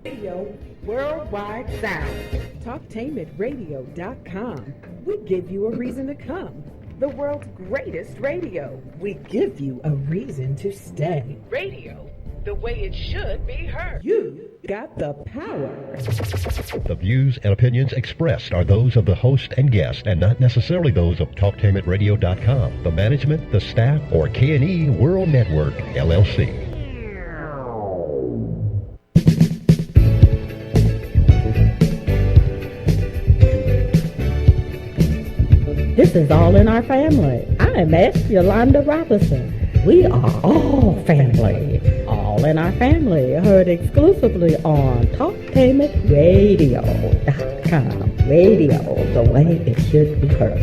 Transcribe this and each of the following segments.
Radio Worldwide Sound. TalkTainmentRadio.com. We give you a reason to come. The world's greatest radio. We give you a reason to stay. Radio, the way it should be heard. You got the power. The views and opinions expressed are those of the host and guest and not necessarily those of TalkTainmentRadio.com, the management, the staff, or K&E World Network, LLC. This is All in Our Family. I'm S. Yolanda Robinson. We are all family. All in Our Family, heard exclusively on TalkTainmentRadio.com. Radio, the way it should be heard.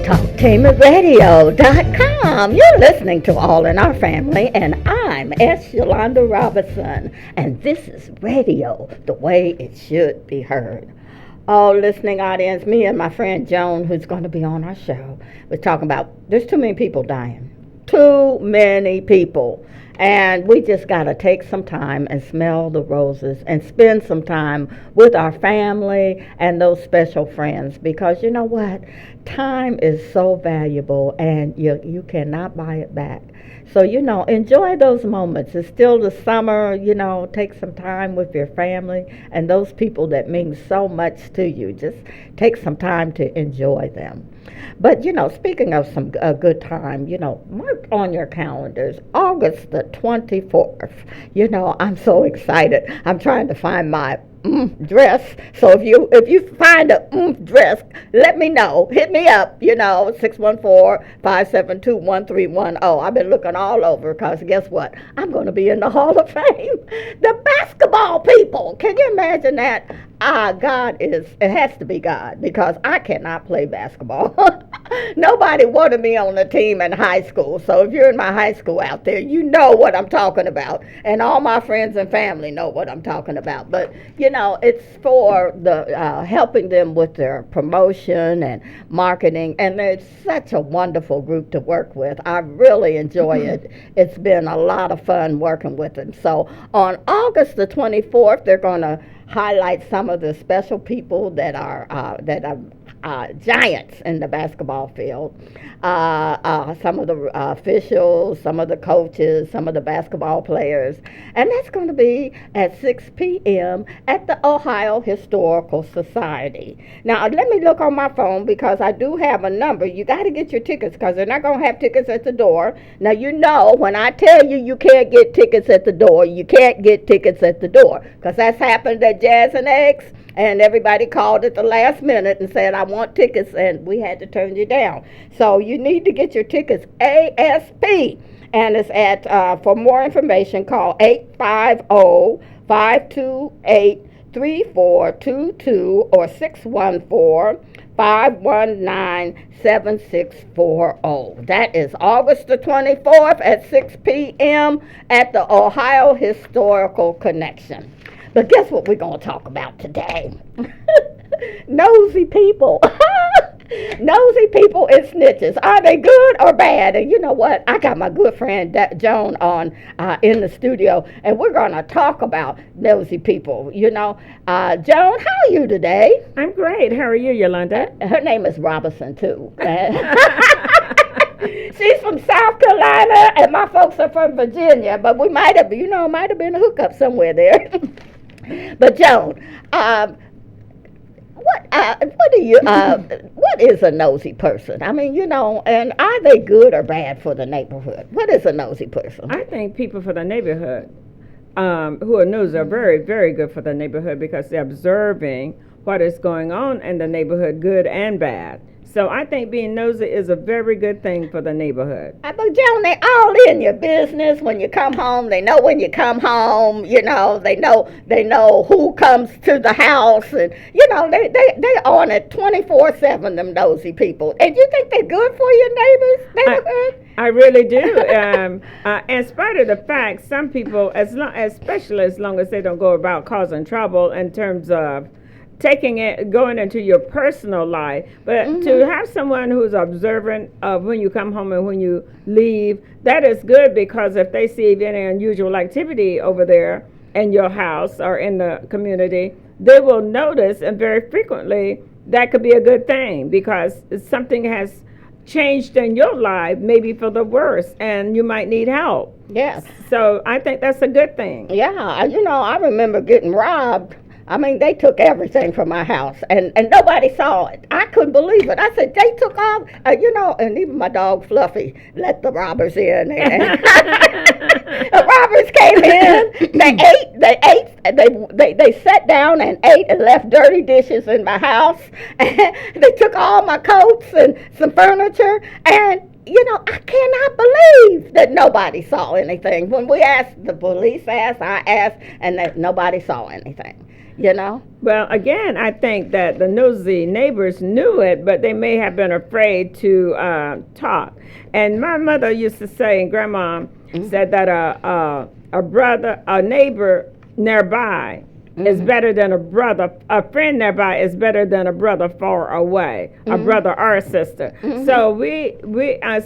TalkTainmentRadio.com. You're listening to All in Our Family, and I'm S. Yolanda Robinson, and this is radio, the way it should be heard. Oh, listening audience, me and my friend Joan, who's going to be on our show, we're talking about there's too many people dying. Too many people. And we just got to take some time and smell the roses and spend some time with our family and those special friends, because you know what? Time is so valuable and you cannot buy it back. So, enjoy those moments. It's still the summer, take some time with your family and those people that mean so much to you. Just take some time to enjoy them. But, speaking of some good time, mark on your calendars, August the 24th. I'm so excited. I'm trying to find my dress. So if you find a dress, let me know. Hit me up, 614-572-1310. I've been looking all over because guess what? I'm going to be in the Hall of Fame. The basketball people. Can you imagine that? It has to be God, because I cannot play basketball. Nobody wanted me on the team in high school. So if you're in my high school out there, you know what I'm talking about. And all my friends and family know what I'm talking about. But, it's for the helping them with their promotion and marketing. And they're such a wonderful group to work with. I really enjoy it. It's been a lot of fun working with them. So on August the 24th, they're going to highlight some of the special people that are giants in the basketball field. Some of the officials, some of the coaches, some of the basketball players. And that's going to be at 6 p.m. at the Ohio Historical Society. Now, let me look on my phone, because I do have a number. You got to get your tickets, because they're not going to have tickets at the door. Now, when I tell you you can't get tickets at the door, you can't get tickets at the door, because that's happened at Jazz and Eggs. And everybody called at the last minute and said, I want tickets, and we had to turn you down. So you need to get your tickets ASP. And it's for more information, call 850-528-3422 or 614-519-7640. That is August the 24th at 6 p.m. at the Ohio Historical Connection. But guess what we're going to talk about today? Nosy people. Nosy people and snitches. Are they good or bad? And you know what? I got my good friend Joan on in the studio, and we're going to talk about nosy people. Joan, how are you today? I'm great. How are you, Yolanda? Her name is Robinson, too. She's from South Carolina, and my folks are from Virginia, but we might have been a hookup somewhere there. But Joan, what is a nosy person? I mean, and are they good or bad for the neighborhood? What is a nosy person? I think people for the neighborhood who are nosy are very, very good for the neighborhood, because they're observing what is going on in the neighborhood, good and bad. So I think being nosy is a very good thing for the neighborhood. But Joan, they all in your business. When you come home, they know when you come home. They know who comes to the house, and they on it 24/7. Them nosy people. And you think they're good for your neighborhood? I really do. In spite of the fact, some people, especially as long as they don't go about causing trouble in terms of going into your personal life, but to have someone who's observant of when you come home and when you leave, that is good, because if they see any unusual activity over there in your house or in the community, they will notice, and very frequently that could be a good thing, because something has changed in your life, maybe for the worse, and you might need help. Yes. So I think that's a good thing. Yeah, I remember getting robbed. I mean, they took everything from my house, and nobody saw it. I couldn't believe it. I said, they took all, and even my dog Fluffy let the robbers in. And the robbers came in, they sat down and ate and left dirty dishes in my house. They took all my coats and some furniture, and I cannot believe that nobody saw anything. When we asked, the police asked, I asked, and that nobody saw anything. Well, again, I think that the nosy neighbors knew it, but they may have been afraid to talk. And my mother used to say, and Grandma said that a neighbor nearby is better than a friend nearby is better than a brother far away, a brother or a sister. So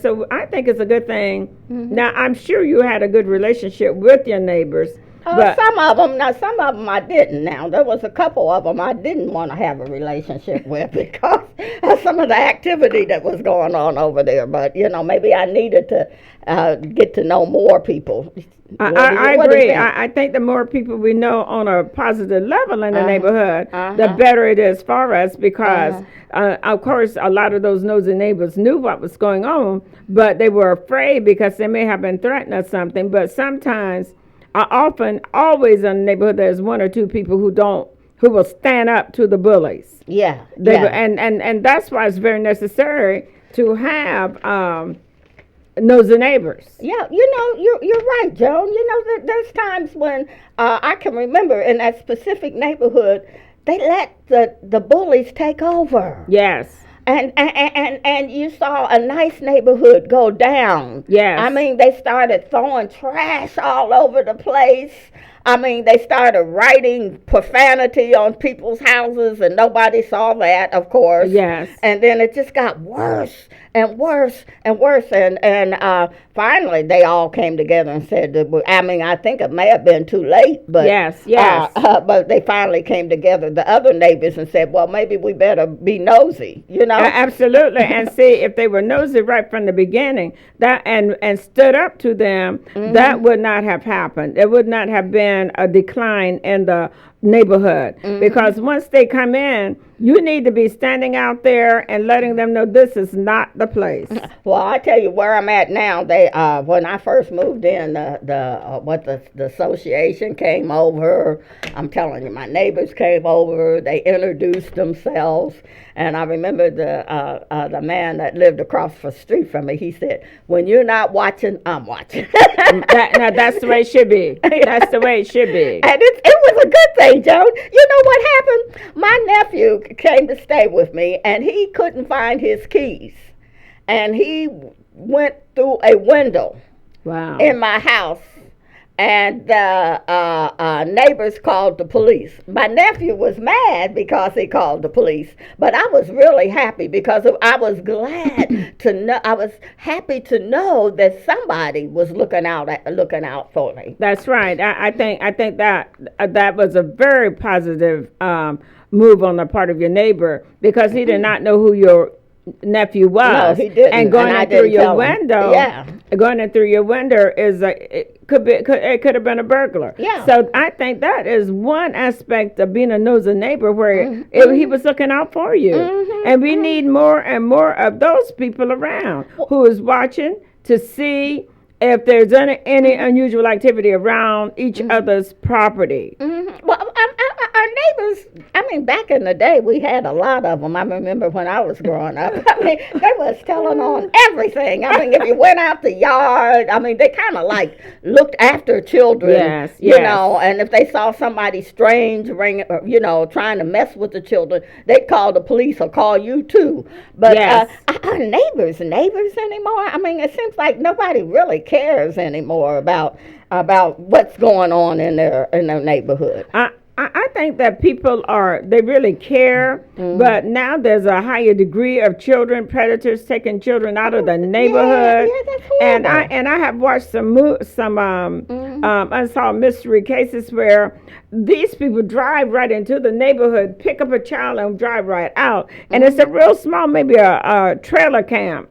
so I think it's a good thing. Now, I'm sure you had a good relationship with your neighbors. But some of them I didn't. Now, there was a couple of them I didn't want to have a relationship with because of some of the activity that was going on over there. But, maybe I needed to get to know more people. I agree. I think the more people we know on a positive level in the neighborhood, the better it is for us, because, of course, a lot of those nosy neighbors knew what was going on, but they were afraid because they may have been threatened or something. But sometimes, always in the neighborhood, there's one or two people who will stand up to the bullies. Yeah. And that's why it's very necessary to have nosy neighbors. Yeah, you're right, Joan. There's times when I can remember in that specific neighborhood, they let the bullies take over. Yes. And you saw a nice neighborhood go down. Yes. I mean, they started throwing trash all over the place. I mean, they started writing profanity on people's houses, and nobody saw that, of course. Yes. And then it just got worse and worse and worse. And finally, they all came together and said, I think it may have been too late, but yes. But they finally came together, the other neighbors, and said, well, maybe we better be nosy, Absolutely. And see, if they were nosy right from the beginning, that and stood up to them, that would not have happened. It would not have been a decline in the neighborhood, because once they come in, you need to be standing out there and letting them know this is not the place. Well, I tell you where I'm at now. They when I first moved in, the association came over. I'm telling you, my neighbors came over. They introduced themselves, and I remember the man that lived across the street from me. He said, "When you're not watching, I'm watching." That's the way it should be. That's the way it should be. And it was a good thing, Joan. You know what happened? My nephew came to stay with me, and he couldn't find his keys. And he went through a window in my house, and the neighbors called the police. My nephew was mad because he called the police, but I was really happy because I was glad to know. I was happy to know that somebody was looking out for me. That's right. I think that was a very positive move on the part of your neighbor, because he did not know who your nephew was. No, he didn't. And going in through your window, going in through your window it could have been a burglar. Yeah. So I think that is one aspect of being a nosy neighbor, where he was looking out for you. And we need more and more of those people around who is watching to see if there's any unusual activity around each other's property. Well, our neighbors, back in the day, we had a lot of them. I remember when I was growing up. They was telling on everything. If you went out the yard, they kind of like looked after children, you know, and if they saw somebody strange trying to mess with the children, they'd call the police or call you too. But our neighbors anymore, it seems like nobody really cares anymore about what's going on in their neighborhood. I think that people they really care, but now there's a higher degree of predators taking children out of the neighborhood. Yeah, that's horrible. And I have watched some unsolved mystery cases where these people drive right into the neighborhood, pick up a child, and drive right out. And it's a real small, maybe a trailer camp,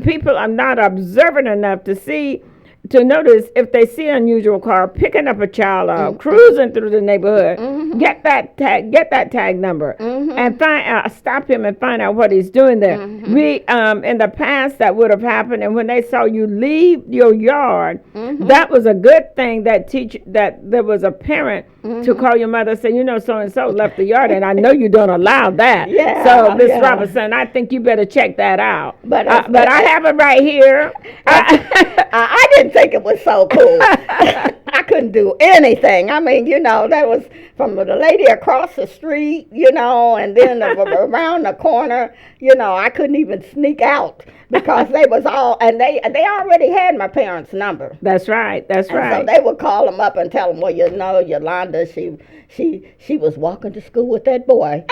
people are not observant enough to notice if they see an unusual car picking up a child, cruising through the neighborhood, get that tag number, and stop him and find out what he's doing there. We in the past that would have happened, and when they saw you leave your yard, that was a good thing that there was a parent to call your mother and say, so and so left the yard, and I know you don't allow that. Yeah, so Miss Robinson, I think you better check that out. But I have it right here. I didn't think it was so cool. I couldn't do anything. I mean, that was from the lady across the street, and then around the corner, I couldn't even sneak out because they was all, and they already had my parents' number. That's right. So they would call them up and tell them, well, Yolanda, she was walking to school with that boy.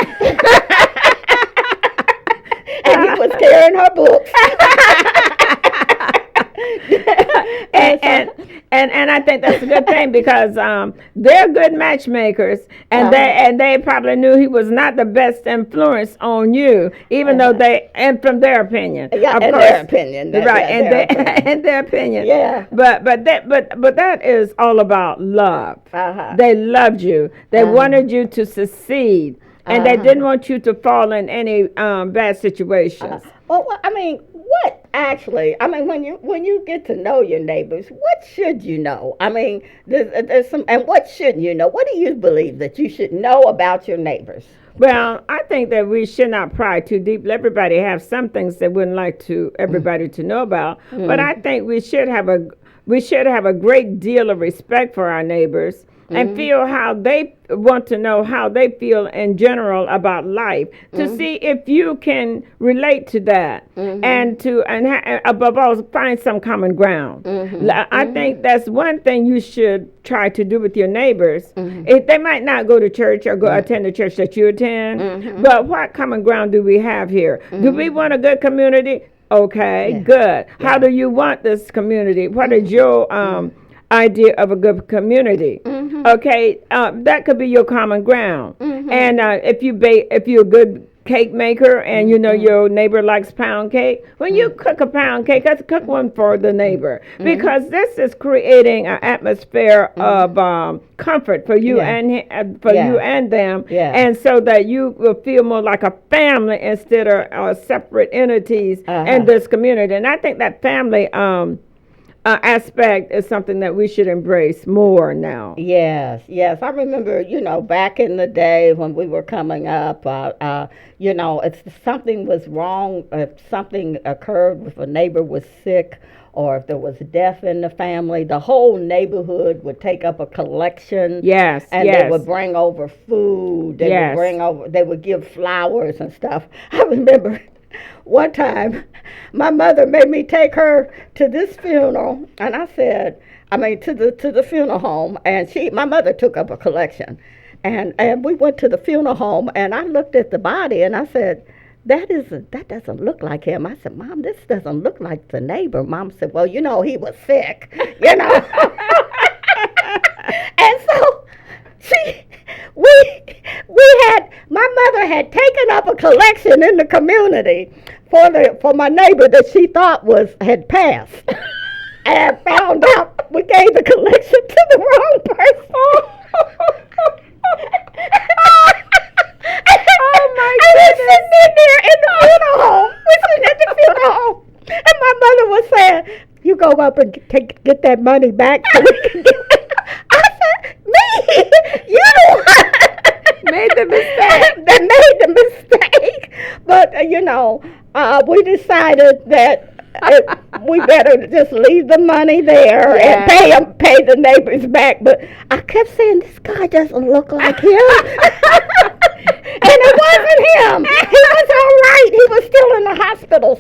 And he was carrying her books. And I think that's a good thing because they're good matchmakers, and they probably knew he was not the best influence on you, even though from their opinion, yeah, of in course, their opinion, right? In their opinion, yeah. But that is all about love. They loved you. They wanted you to succeed, and they didn't want you to fall in any bad situations. Well, I mean, when you get to know your neighbors, what should you know? I mean, there's some, and what shouldn't you know? What do you believe that you should know about your neighbors? Well, I think that we should not pry too deep. Let everybody have some things they wouldn't like everybody to know about. But I think we should have a great deal of respect for our neighbors. And feel how they want to know how they feel in general about life, to see if you can relate to that, and above all, find some common ground. I think that's one thing you should try to do with your neighbors. If they might not go to church or attend the church that you attend, but what common ground do we have here? Do we want a good community? Okay, good. How do you want this community? What is your idea of a good community? Okay, that could be your common ground. And if you're a good cake maker and your neighbor likes pound cake, when you cook a pound cake, let's cook one for the neighbor, because this is creating an atmosphere of comfort for you and you and them, and so that you will feel more like a family instead of separate entities in this community. And I think that family aspect is something that we should embrace more now. Yes. I remember, back in the day when we were coming up, if something was wrong, if something occurred, if a neighbor was sick, or if there was death in the family, the whole neighborhood would take up a collection. Yes. They would bring over food. They would give flowers and stuff. I remember one time, my mother made me take her to this funeral, and to the funeral home, and my mother took up a collection, and we went to the funeral home, and I looked at the body, and I said, that doesn't look like him. I said, Mom, this doesn't look like the neighbor. Mom said, well, he was sick, And so my mother had taken up a collection in the community for my neighbor that she thought had passed, and found out we gave the collection to the wrong person. Oh my goodness! I was sitting in there in the funeral home. We're sitting at the funeral home, and my mother was saying, "You go up and get that money back so we can get it." I said, "Me? You made the mistake." They made the mistake, but we decided that we better just leave the money there and pay the neighbors back. But I kept saying, this guy doesn't look like him. And it wasn't him. He was all right. He was still in the hospital.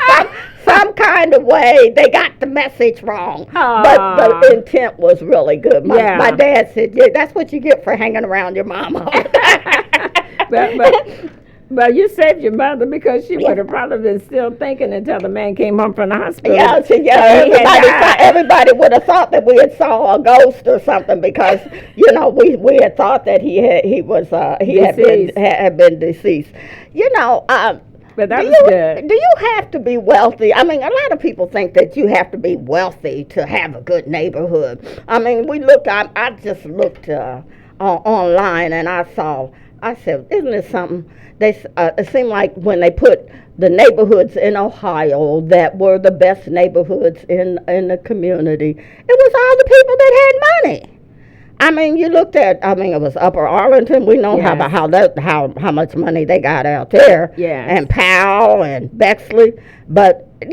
Some kind of way they got the message wrong. But the intent was really good. My dad said, yeah, that's what you get for hanging around your mama. But you saved your mother because she would have probably been still thinking until the man came home from the hospital. Everybody would have thought that we had saw a ghost or something because we had thought that he had been deceased. But that was good. Do you have to be wealthy? I mean, a lot of people think that you have to be wealthy to have a good neighborhood. I mean, I just looked online and I said, isn't this something? It seemed like when they put the neighborhoods in Ohio that were the best neighborhoods in the community, it was all the people that had money. I mean, you looked at, it was Upper Arlington. We know how much money they got out there. Yes. And Powell and Bexley. But, do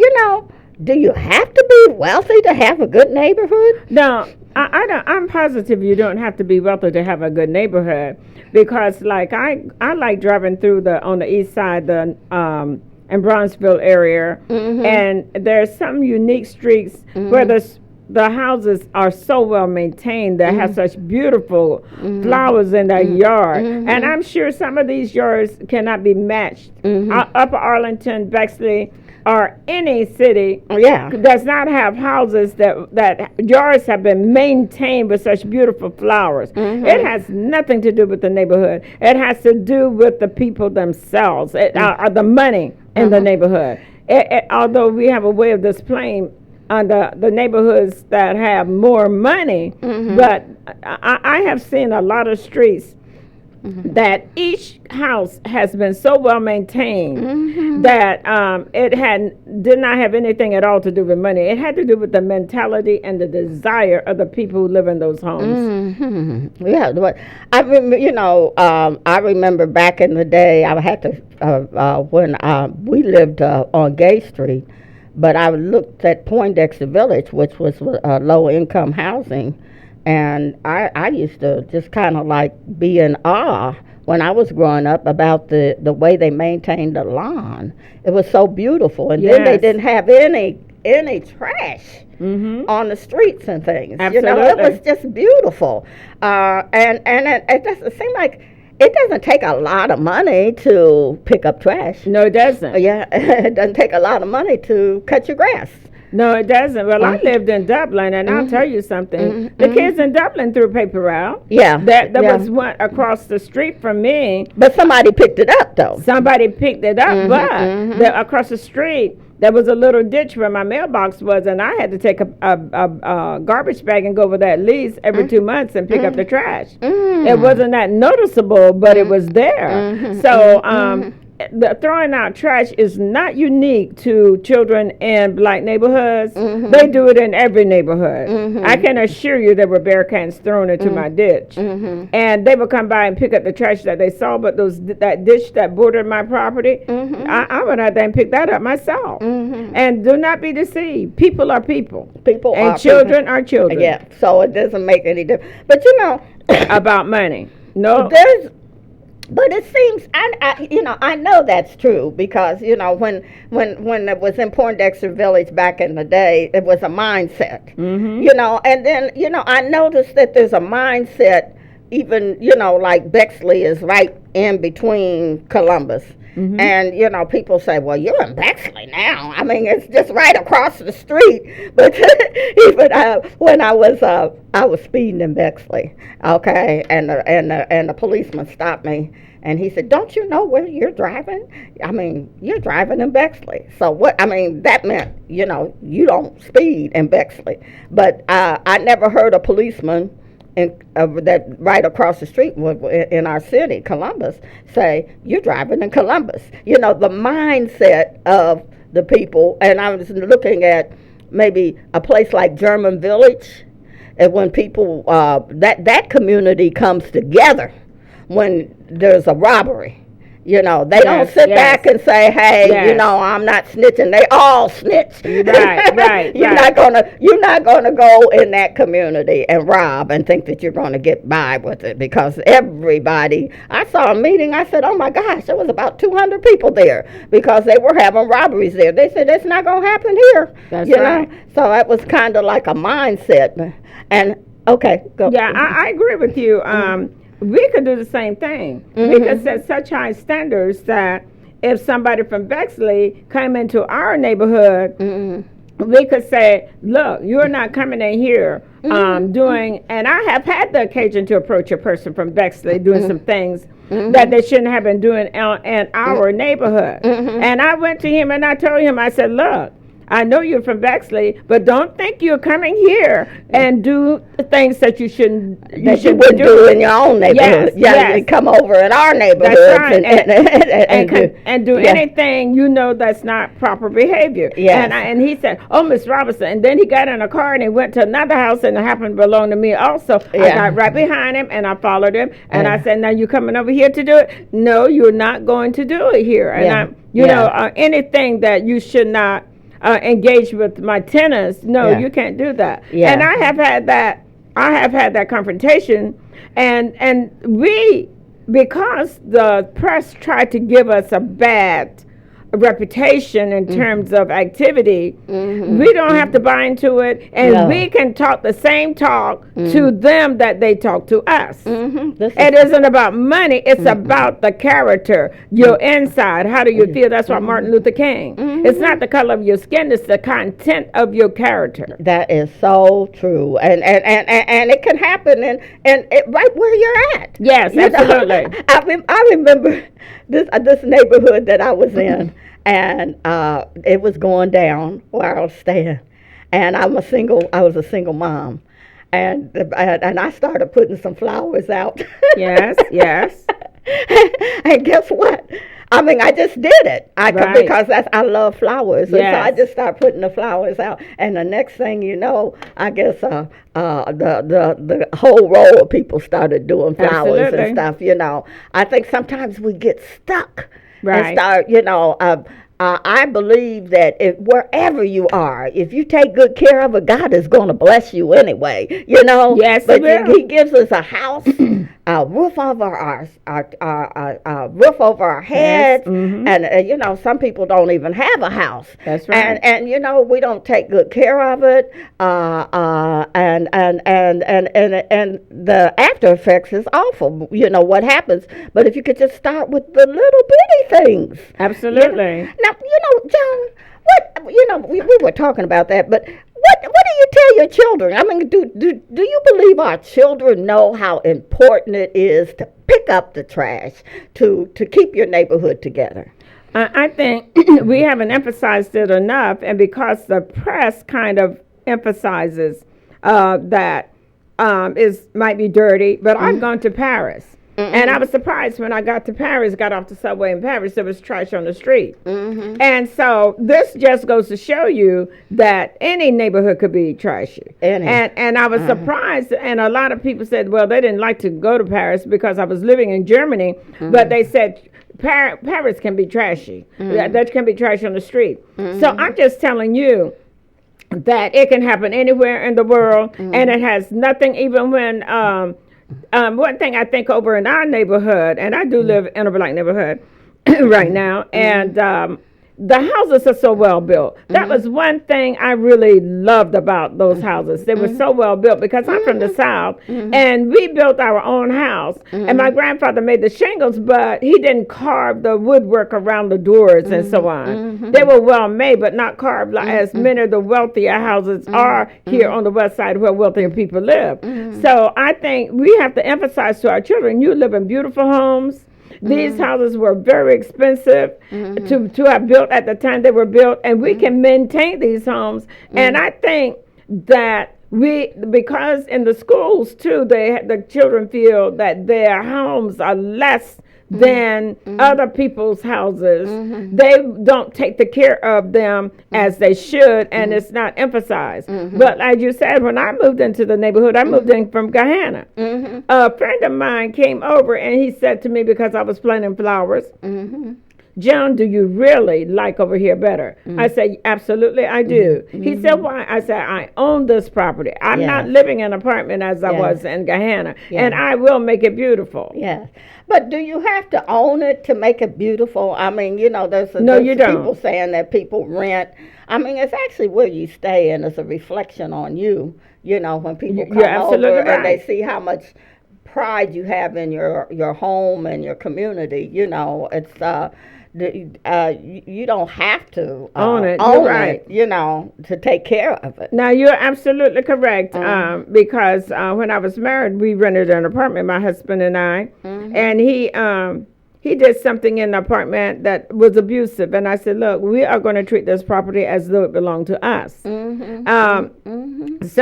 you have to be wealthy to have a good neighborhood? No, I'm positive you don't have to be wealthy to have a good neighborhood because, like, I like driving through on the east side, in Bronzeville area, and there's some unique streets where the houses are so well maintained that have such beautiful flowers in their yard. And I'm sure some of these yards cannot be matched. Upper Arlington, Bexley, or any city does not have houses that yards have been maintained with such beautiful flowers. It has nothing to do with the neighborhood. It has to do with the people themselves, or the money in the neighborhood. Although we have a way of displaying on the neighborhoods that have more money, but I have seen a lot of streets that each house has been so well maintained that it did not have anything at all to do with money. It had to do with the mentality and the desire of the people who live in those homes. Yeah, but I remember back in the day, I had to when we lived on Gay Street. But I looked at Poindexter Village, which was low-income housing, and I used to just kind of like be in awe when I was growing up about the way they maintained the lawn. It was so beautiful, and then they didn't have any trash on the streets and things. Absolutely. It was just beautiful, and it doesn't seem like. It doesn't take a lot of money to pick up trash. No, it doesn't. Yeah, it doesn't take a lot of money to cut your grass. No, it doesn't. Well, I lived in Dublin, and I'll tell you something. The kids in Dublin threw paper out. Yeah. There was one across the street from me. But somebody picked it up, though. Somebody picked it up, but across the street, there was a little ditch where my mailbox was, and I had to take a garbage bag and go over that at least every 2 months and pick up the trash. It wasn't that noticeable, but it was there. So the throwing out trash is not unique to children in black neighborhoods. They do it in every neighborhood. I can assure you there were bear cans thrown into my ditch. And they would come by and pick up the trash that they saw, but that ditch that bordered my property, I went out there and picked that up myself. And do not be deceived. People are people. And children are children. Yeah, so it doesn't make any difference. But about money. No. But it seems, I know that's true because, when it was in Poindexter Village back in the day, it was a mindset, and then, I noticed that there's a mindset even, like Bexley is right in between Columbus. And, people say, well, you're in Bexley now. I mean, it's just right across the street. But even when I was speeding in Bexley, okay, and the policeman stopped me. And he said, don't you know where you're driving? I mean, you're driving in Bexley. So that meant, you don't speed in Bexley. But I never heard a policeman that right across the street in our city, Columbus, say, you're driving in Columbus. The mindset of the people, and I was looking at maybe a place like German Village, and when people, that community comes together when there's a robbery. You know, they don't sit back and say, "Hey, you know, I'm not snitching." They all snitch. Right. You're not gonna go in that community and rob and think that you're gonna get by with it, because everybody. I saw a meeting. I said, "Oh my gosh, there was about 200 people there because they were having robberies there." They said, "It's not gonna happen here." That's you right. know? So that was kind of like a mindset. And okay, go. Yeah, I agree with you. We could do the same thing. We could set such high standards that if somebody from Bexley came into our neighborhood, we could say, "Look, you're not coming in here doing," and I have had the occasion to approach a person from Bexley doing some things that they shouldn't have been doing in our neighborhood. And I went to him and I told him, I said, "Look, I know you're from Bexley, but don't think you're coming here and do the things that you shouldn't do in your own neighborhood." You come over in our neighborhood. That's right. and do anything that's not proper behavior. And he said, "Oh, Miss Robinson," and then he got in a car and he went to another house, and it happened to belong to me also. I got right behind him and I followed him, and I said, "Now you coming over here to do it? No, you're not going to do it here." And anything that you should not engage with my tenants. No, you can't do that. And I have had that confrontation, and we, because the press tried to give us a bad reputation in terms of activity, we don't have to buy into it, and we can talk the same talk to them that they talk to us. It isn't about money, it's about the character, your inside. How do you feel? That's why Martin Luther King. It's not the color of your skin, it's the content of your character. That is so true, and it can happen right where you're at. Yes, absolutely. I remember this neighborhood that I was in, and it was going down where I was staying, and I was a single mom, and I started putting some flowers out. Yes. And guess what? I mean, I just did it. Because I love flowers. And so I just started putting the flowers out. And the next thing you know, I guess the whole row of people started doing flowers and stuff. I think sometimes we get stuck and start. I believe that wherever you are, if you take good care of it, God is going to bless you anyway. Yes, but He gives us a house, a roof over our roof over our heads, and some people don't even have a house. That's right. And we don't take good care of it, and the after effects is awful. What happens, but if you could just start with the little bitty things. Absolutely. Now, Joan, we were talking about that, but what do you tell your children? I mean, do you believe our children know how important it is to pick up the trash, to keep your neighborhood together? I think we haven't emphasized it enough, and because the press kind of emphasizes that might be dirty, but I've gone to Paris. And I was surprised when I got off the subway in Paris, there was trash on the street. And so this just goes to show you that any neighborhood could be trashy. And I was surprised, and a lot of people said, well, they didn't like to go to Paris because I was living in Germany, but they said Paris can be trashy. That can be trash on the street. So I'm just telling you that it can happen anywhere in the world, and it has nothing, even when... one thing I think over in our neighborhood, and I do live in a black neighborhood right now, and the houses are so well built. That was one thing I really loved about those houses. They were so well built because I'm from the South, and we built our own house. And my grandfather made the shingles, but he didn't carve the woodwork around the doors and so on. They were well made, but not carved as many of the wealthier houses are here on the west side where wealthier people live. So I think we have to emphasize to our children, you live in beautiful homes. These houses were very expensive to have built at the time they were built, and we can maintain these homes. And I think that because in the schools too, the children feel that their homes are less than other people's houses. They don't take the care of them as they should, and it's not emphasized. But as you said, when I moved into the neighborhood, I moved in from Guyana. A friend of mine came over, and he said to me, because I was planting flowers, Joan, do you really like over here better? I said, absolutely, I do. He said, why? I said, I own this property. I'm not living in an apartment as I was in Guyana, and I will make it beautiful. Yes. But do you have to own it to make it beautiful? I mean, there's you don't. People saying that people rent. I mean, it's actually where you stay, and it's a reflection on you, when people come over and they see how much pride you have in your home and your community. It's you don't have to own it. Own You're right. it, to take care of it. Now, you're absolutely correct, because when I was married, we rented an apartment, my husband and I, and he did something in the apartment that was abusive, and I said, look, we are going to treat this property as though it belonged to us. So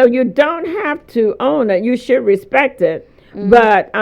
you don't have to own it. You should respect it, but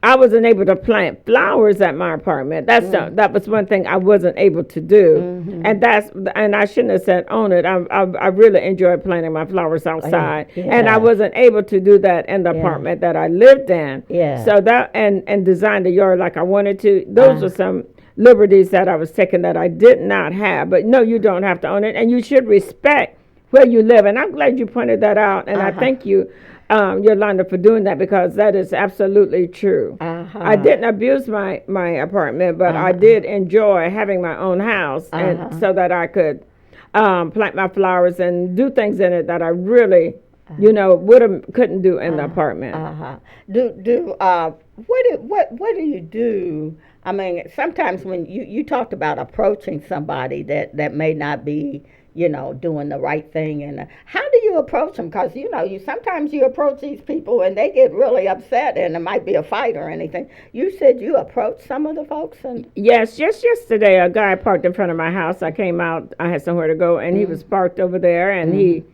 I wasn't able to plant flowers at my apartment. That was one thing I wasn't able to do, and I shouldn't have said own it. I really enjoyed planting my flowers outside, and I wasn't able to do that in the apartment that I lived in. So that and design the yard like I wanted to. Those are some liberties that I was taking that I did not have. But no, you don't have to own it, and you should respect where you live. And I'm glad you pointed that out, and I thank you, Yolanda, for doing that, because that is absolutely true. I didn't abuse my apartment, but I did enjoy having my own house, and so that I could plant my flowers and do things in it that I really, couldn't do in the apartment. What do you do? I mean, sometimes when you talked about approaching somebody that may not be doing the right thing, and how do you approach them? Because sometimes you approach these people and they get really upset, and it might be a fight or anything. You said you approached some of the folks, and yes, just yesterday a guy parked in front of my house. I came out, I had somewhere to go, and he was parked over there, and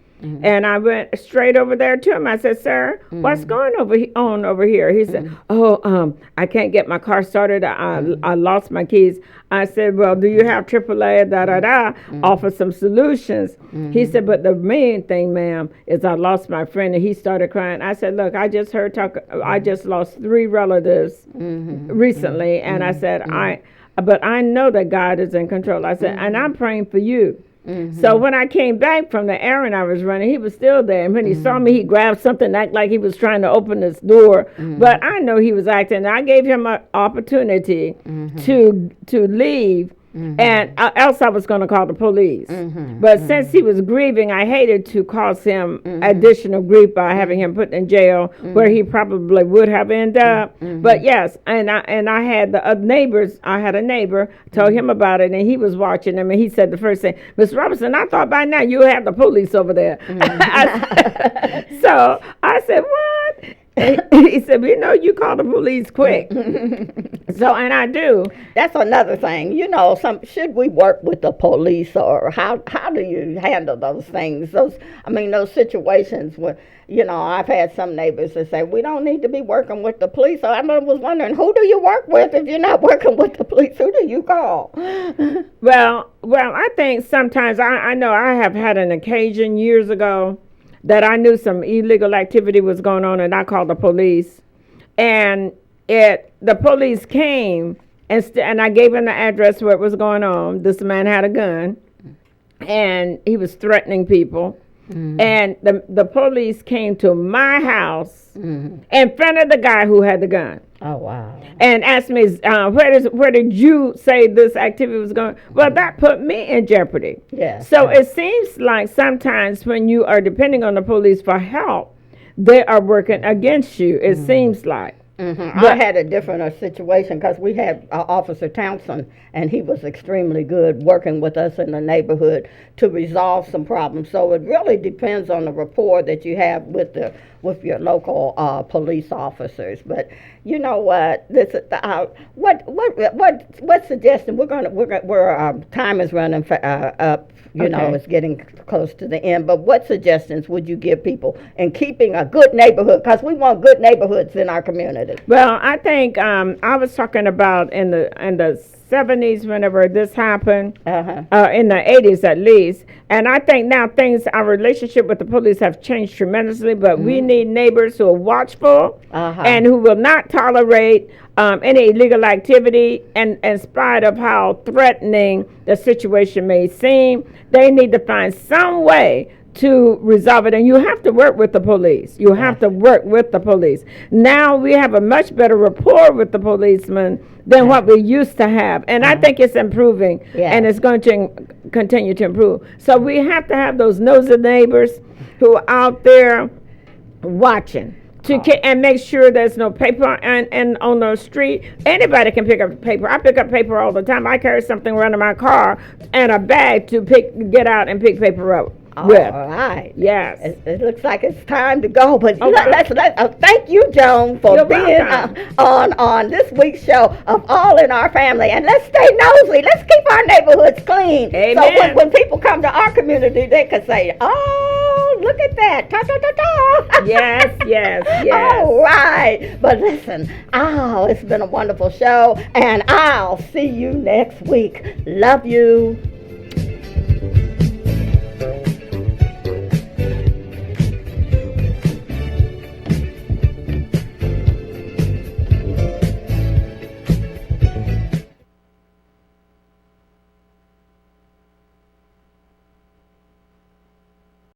and I went straight over there to him. I said, sir, what's going on over here? He said, I can't get my car started. I lost my keys. I said, well, do you have AAA, offer some solutions? He said, but the main thing, ma'am, is I lost my friend, and he started crying. I said, look, I just lost 3 relatives recently, and I said, but I know that God is in control. I said, and I'm praying for you. So when I came back from the errand I was running, he was still there. And when he saw me, he grabbed something, act like he was trying to open this door. But I know he was acting. I gave him an opportunity to leave. And else I was going to call the police. But since he was grieving, I hated to cause him additional grief by having him put in jail, where he probably would have ended up. But yes, and I had the neighbors. I had a neighbor, told him about it, and he was watching him, and he said the first thing, Miss Robinson, I thought by now you would have the police over there. So I said, what? He said, you call the police quick. So, and I do. That's another thing. Should we work with the police, or how do you handle those things? Those situations where, I've had some neighbors that say, we don't need to be working with the police. So I was wondering, who do you work with if you're not working with the police? Who do you call? Well, I think sometimes, I know I have had an occasion years ago that I knew some illegal activity was going on, and I called the police, and the police came, and I gave him the address where it was going on. This man had a gun, and he was threatening people, and the police came to my house in front of the guy who had the gun. Oh, wow. And asked me, where did you say this activity was going? Well, that put me in jeopardy. Yes. So it seems like sometimes when you are depending on the police for help, they are working against you, it seems like. I had a different situation, because we had Officer Townsend, and he was extremely good working with us in the neighborhood to resolve some problems. So it really depends on the rapport that you have with your local police officers. But you know what? What suggestion? We're time is running up. It's getting close to the end. But what suggestions would you give people in keeping a good neighborhood? Because we want good neighborhoods in our community. community? Well, I think I was talking about in the 70s whenever this happened, in the 80s at least. And I think now our relationship with the police have changed tremendously, but we need neighbors who are watchful and who will not tolerate any illegal activity, and in spite of how threatening the situation may seem, they need to find some way to resolve it. And you have to work with the police. You have to work with the police. Now we have a much better rapport with the policemen than what we used to have. And I think it's improving, and it's going to continue to improve. So we have to have those nosy neighbors who are out there watching and make sure there's no paper and on the street. Anybody can pick up paper. I pick up paper all the time. I carry something around in my car and a bag to get out and pick paper up. All right. Yes. It looks like it's time to go, but let's thank you, Joan, for being on this week's show of All in Our Family. And let's stay nosy. Let's keep our neighborhoods clean. Amen. So when people come to our community, they can say, "Oh, look at that! Ta ta ta ta!" Yes. All right. But listen, it's been a wonderful show, and I'll see you next week. Love you.